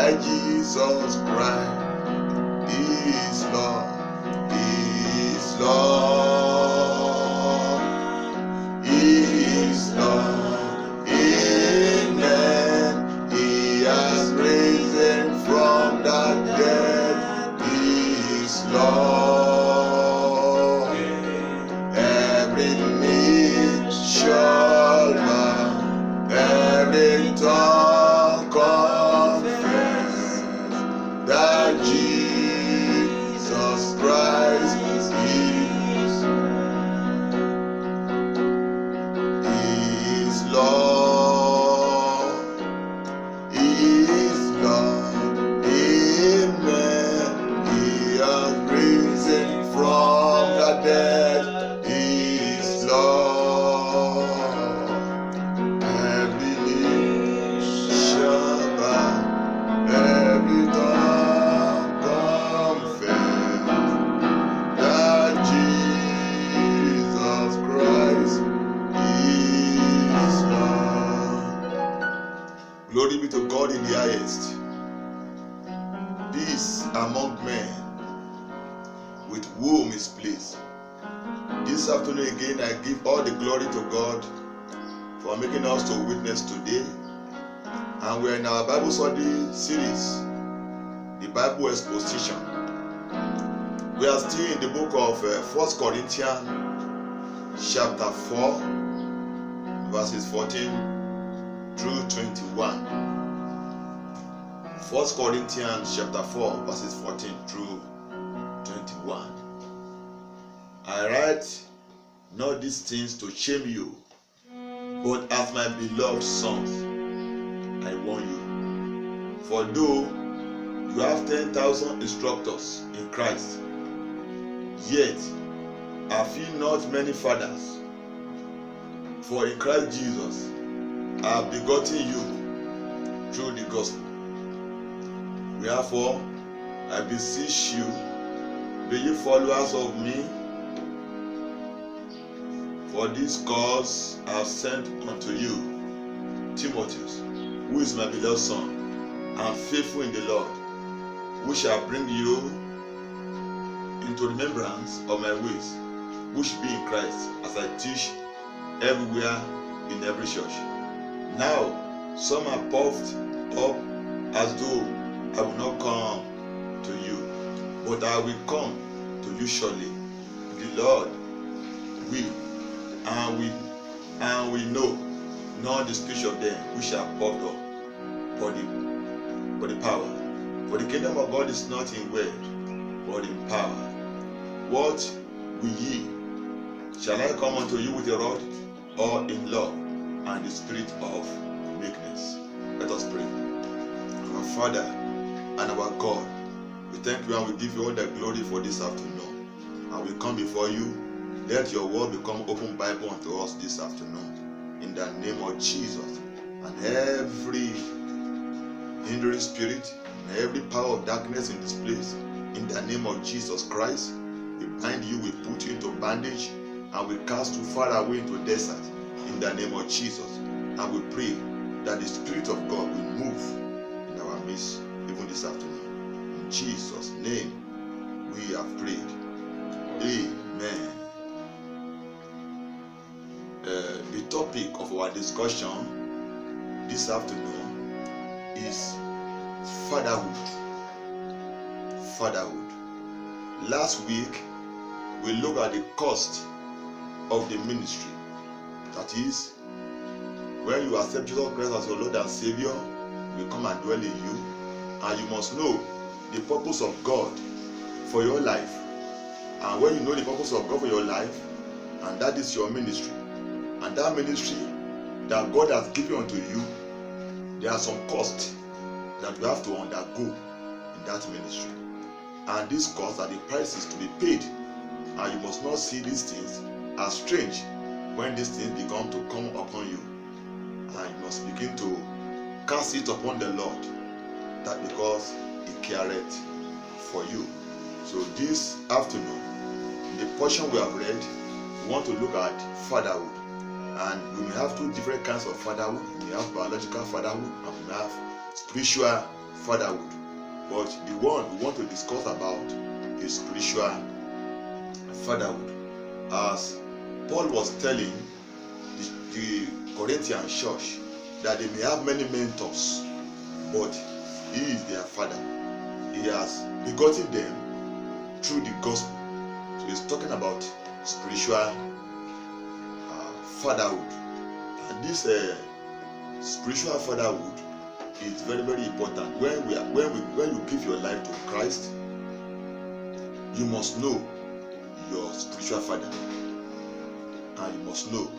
that Jesus Christ is Lord, is Lord, is Lord. Amen. He has risen from the dead. He is Lord. Every knee shall bow, every tongue confess that Jesus Christ is Lord. He is Lord. Amen. He has risen from the dead. He is Lord. Every knee shall bow, every tongue confess that Jesus Christ is Lord. Glory be to God in the highest. Peace among men with whom is pleased. This afternoon again, I give all the glory to God for making us to witness today. And we're in our Bible study series, the Bible exposition. We are still in the book of 1 Corinthians chapter 4, verses 14 through 21. 1 Corinthians chapter 4, verses 14 through 21. I write not these things to shame you, but as my beloved sons, I warn you. For though you have 10,000 instructors in Christ, yet have ye not many fathers. For in Christ Jesus I have begotten you through the gospel. Wherefore I beseech you, be ye followers of me. For this cause I have sent unto you Timotheus, who is my beloved son, and faithful in the Lord, who shall bring you into remembrance of my ways, which be in Christ, as I teach everywhere in every church. Now some are puffed up as though I will not come to you, but I will come to you shortly. The Lord will, and we know not the speech of them which are puffed up, but the power. For the kingdom of God is not in word, but in power. What will ye? Shall I come unto you with a rod, or in love and the spirit of meekness? Let us pray. Our Father and our God, we thank you and we give you all the glory for this afternoon. And we come before you. Let your word become open Bible unto us this afternoon. In the name of Jesus. And every hindering spirit, and every power of darkness in this place, in the name of Jesus Christ, we bind you, we put you into bondage, and we cast you far away into desert, in the name of Jesus. And we pray that the Spirit of God will move in our midst, even this afternoon. In Jesus' name, we have prayed. Amen. The topic of our discussion this afternoon is fatherhood. Fatherhood. Last week, we looked at the cost of the ministry. That is, when you accept Jesus Christ as your Lord and Savior, He will come and dwell in you. And you must know the purpose of God for your life. And when you know the purpose of God for your life, and that is your ministry, and that ministry that God has given unto you, there are some costs that you have to undergo in that ministry. And these costs are the prices to be paid. And you must not see these things as strange when these things begin to come upon you. And you must begin to cast it upon the Lord, that because He careth for you. So this afternoon, in the portion we have read, we want to look at fatherhood. And we may have two different kinds of fatherhood. We may have biological fatherhood and we may have spiritual fatherhood. But the one we want to discuss about is spiritual fatherhood. As Paul was telling the Corinthian church that they may have many mentors, but he is their father. He has begotten them through the gospel. So he's talking about spiritual fatherhood. And this spiritual fatherhood is very, very important. When you give your life to Christ, you must know your spiritual father, and you must know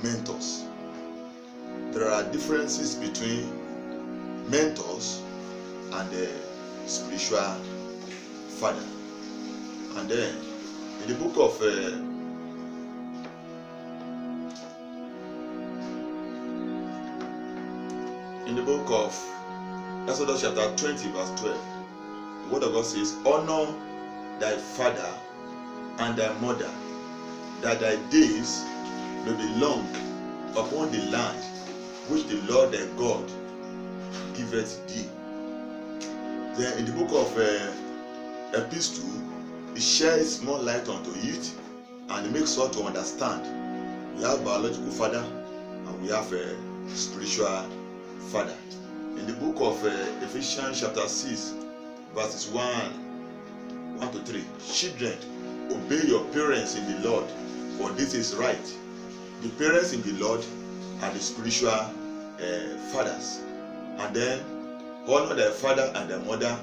mentors. There are differences between mentors and the spiritual father. And then in the book of Exodus chapter 20 verse 12, the word of God says, honor thy father and thy mother, that thy days may be long upon the land which the Lord thy God giveth thee. Then in the book of Epistle, it sheds more light onto it, and it makes us to understand we have biological father and we have a spiritual father. In the book of Ephesians chapter 6 verses 1 to 3, children, obey your parents in the Lord, for this is right. The parents in the Lord are the spiritual fathers. And then honor thy father and thy mother,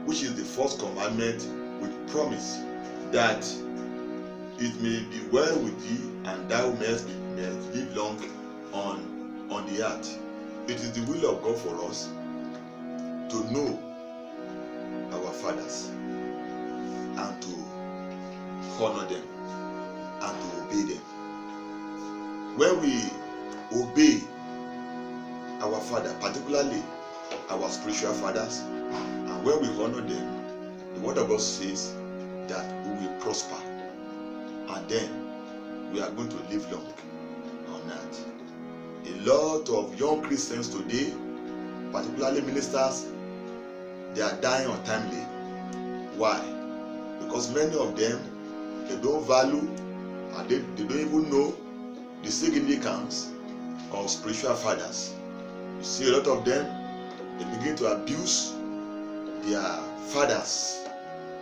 which is the first commandment, with promise that it may be well with thee, and thou mayest live long on the earth. It is the will of God for us to know our fathers and to honor them and to obey them. When we obey our father, particularly our spiritual fathers, and when we honor them, the word of God says that we will prosper, and then we are going to live long on earth. A lot of young Christians today, particularly ministers, they are dying untimely. Why? Because many of them, they don't value and they don't even know the significance of spiritual fathers. You see a lot of them, they begin to abuse their fathers.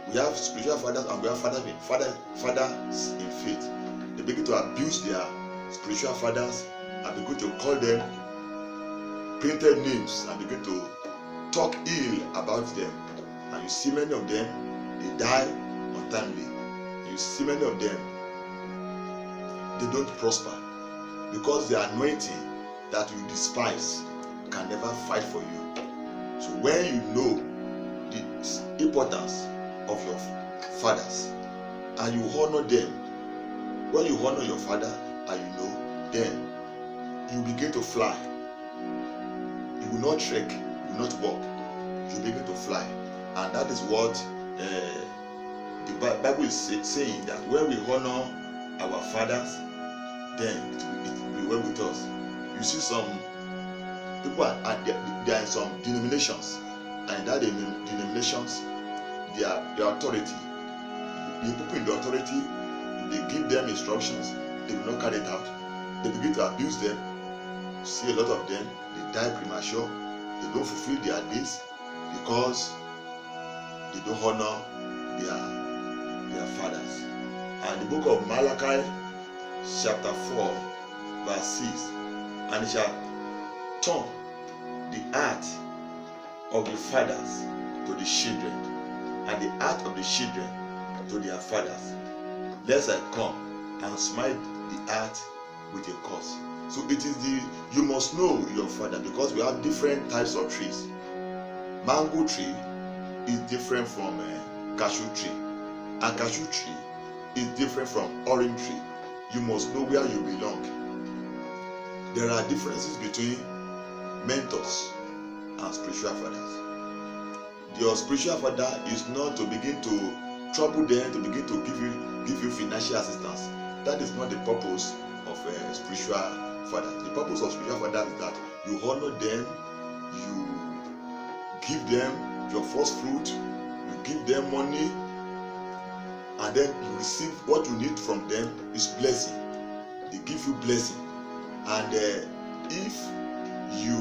We have spiritual fathers and we have fathers in faith. They begin to abuse their spiritual fathers and begin to call them printed names and begin to talk ill about them. And you see many of them, they die untimely. And you see many of them, they don't prosper, because the anointing that you despise can never fight for you. So when you know the importance of your fathers and you honor them, when you honor your father and you know, then you begin to fly. You will not trek, you will not walk, you begin to fly. And that is what the Bible is saying, that when we honor our fathers, then it will be well with us. You see some people they are in some denominations, and in that denominations, their authority, the people in the authority, they give them instructions, they will not carry it out. They begin to abuse them. You see a lot of them, they die premature, they don't fulfill their days because they don't honor their fathers. And the book of Malachi chapter 4 verse 6, and it shall turn the heart of the fathers to the children, and the heart of the children to their fathers, lest I come and smite the heart with a curse. So it is you must know your father, because we have different types of trees. Mango tree is different from cashew tree, and cashew tree is different from orange tree. You must know where you belong. There are differences between mentors and spiritual fathers. Your spiritual father is not to begin to trouble them, to begin to give you financial assistance. That is not the purpose of a spiritual father. The purpose of spiritual father is that you honor them, give them your first fruit, you give them money, and then you receive what you need from them is blessing. They give you blessing. And if you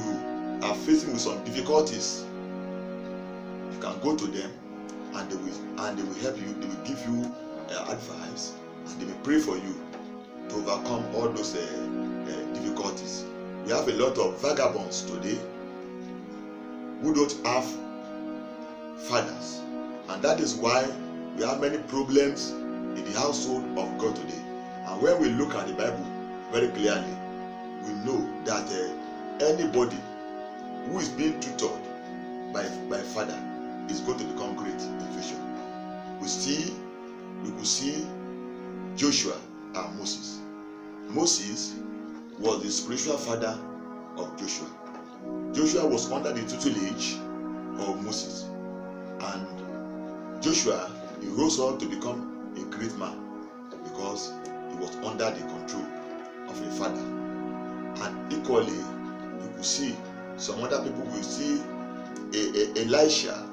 are facing with some difficulties, you can go to them and they will help you. They will give you advice, and they will pray for you to overcome all those difficulties. We have a lot of vagabonds today who don't have fathers, and that is why we have many problems in the household of God today. And when we look at the Bible very clearly, we know that anybody who is being tutored by a father is going to become great in future. We could see Joshua and Moses. Moses was the spiritual father of Joshua. Joshua was under the tutelage of Moses, and Joshua, he rose up to become a great man because he was under the control of a father. And equally, you could see some other people. Will see Elisha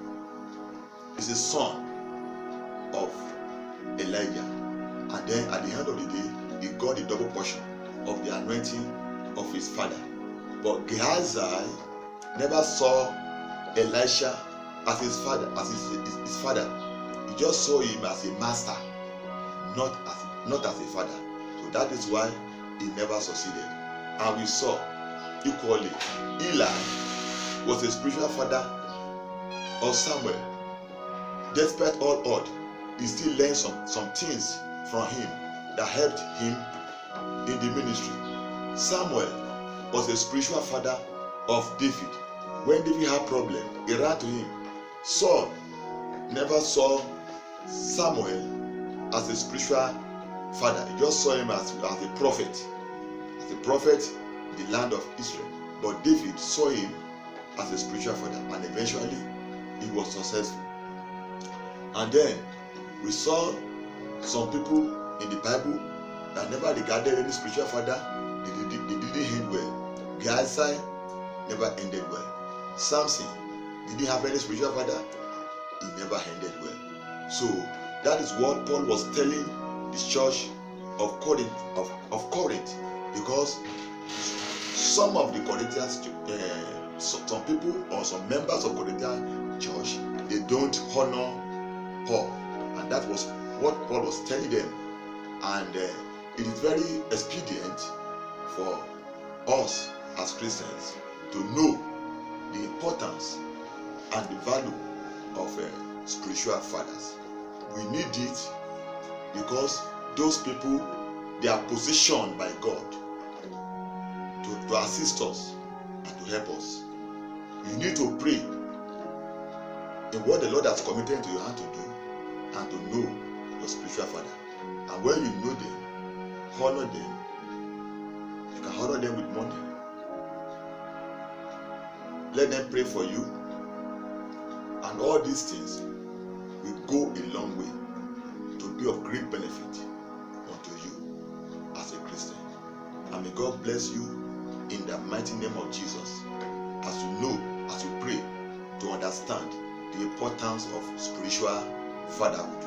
is a son of Elijah, and then at the end of the day, he got a double portion of the anointing of his father. But Gehazi never saw Elisha as his father, his father. He just saw him as a master, not as a father. So that is why he never succeeded. And we saw equally Eli was a spiritual father of Samuel. Despite all odds, he still learned some things from him that helped him in the ministry. Samuel was a spiritual father of David. When David had a problem, he ran to him. Saul never saw Samuel as a spiritual father. He just saw him as a prophet. As a prophet in the land of Israel. But David saw him as a spiritual father, and eventually he was successful. And then we saw some people in the Bible that never regarded any spiritual father. They didn't end well. Gehazi never ended well. Samson didn't have any spiritual father. He never ended well. So that is what Paul was telling the church of Corinth, because some of the Corinthians, some people or some members of Corinthian church, they don't honor Paul, and that was what Paul was telling them. And it is very expedient for us as Christians to know the importance and the value of spiritual fathers. We need it because those people, they are positioned by God to assist us and to help us. You need to pray in what the Lord has committed to your hand to do, and to know your spiritual father. And when you know them, honor them. You can honor them with money. Let them pray for you. And all these things will go a long way to be of great benefit unto you as a Christian. And may God bless you in the mighty name of Jesus, as you know, as you pray, to understand the importance of spiritual fatherhood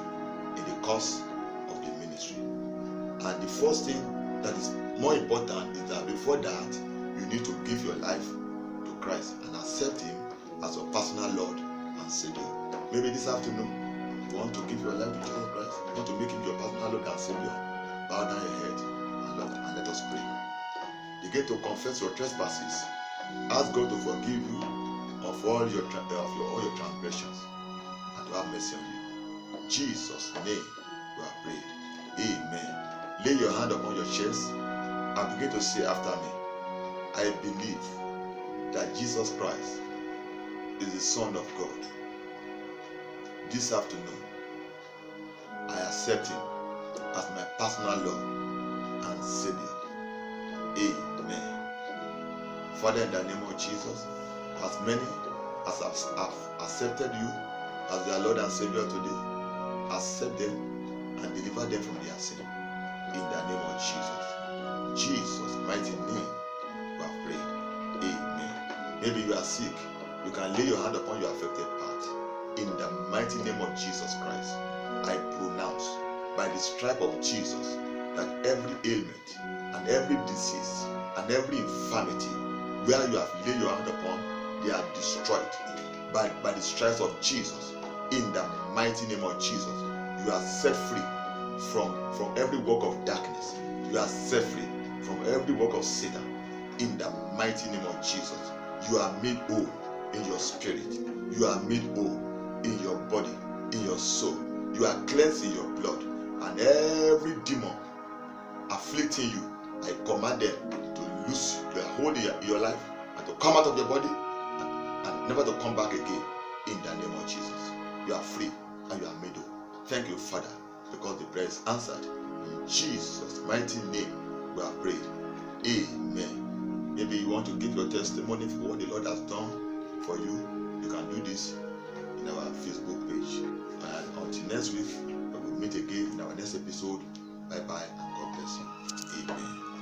in the course of the ministry. And the first thing that is more important is that before that, you need to give your life to Christ and accept Him as your personal Lord and Savior. Maybe this afternoon, you want to give your life to Jesus Christ, you want to make Him your personal Lord and Savior. Bow down your head and let us pray. Begin to confess your trespasses. Ask God to forgive you of all your transgressions and to have mercy on you. In Jesus' name we have prayed. Amen. Lay your hand upon your chest and begin to say after me, I believe that Jesus Christ is the Son of God. This afternoon, I accept Him as my personal Lord and Savior. Amen. Father, in the name of Jesus, as many as have accepted you as their Lord and Savior today, accept them and deliver them from their sin. In the name of Jesus. Jesus' mighty name, we have prayed. Amen. Maybe you are sick. You can lay your hand upon your affected part. In the mighty name of Jesus Christ, I pronounce by the stripe of Jesus that every ailment and every disease and every infirmity where you have laid your hand upon, they are destroyed by the stripes of Jesus. In the mighty name of Jesus, you are set free from every work of darkness. You are set free from every work of Satan. In the mighty name of Jesus, you are made whole in your spirit. You are made whole in your body, in your soul. You are cleansed in your blood. And every demon afflicting you, I command them to loose their hold in your life and to come out of your body and never to come back again. In the name of Jesus, you are free and you are made whole. Thank you, Father, because the prayer is answered. In Jesus' mighty name, we are prayed. Amen. Maybe you want to give your testimony for what the Lord has done for you. You can do this in our Facebook page. And until next week, we will meet again in our next episode. Bye bye and God bless you. Amen.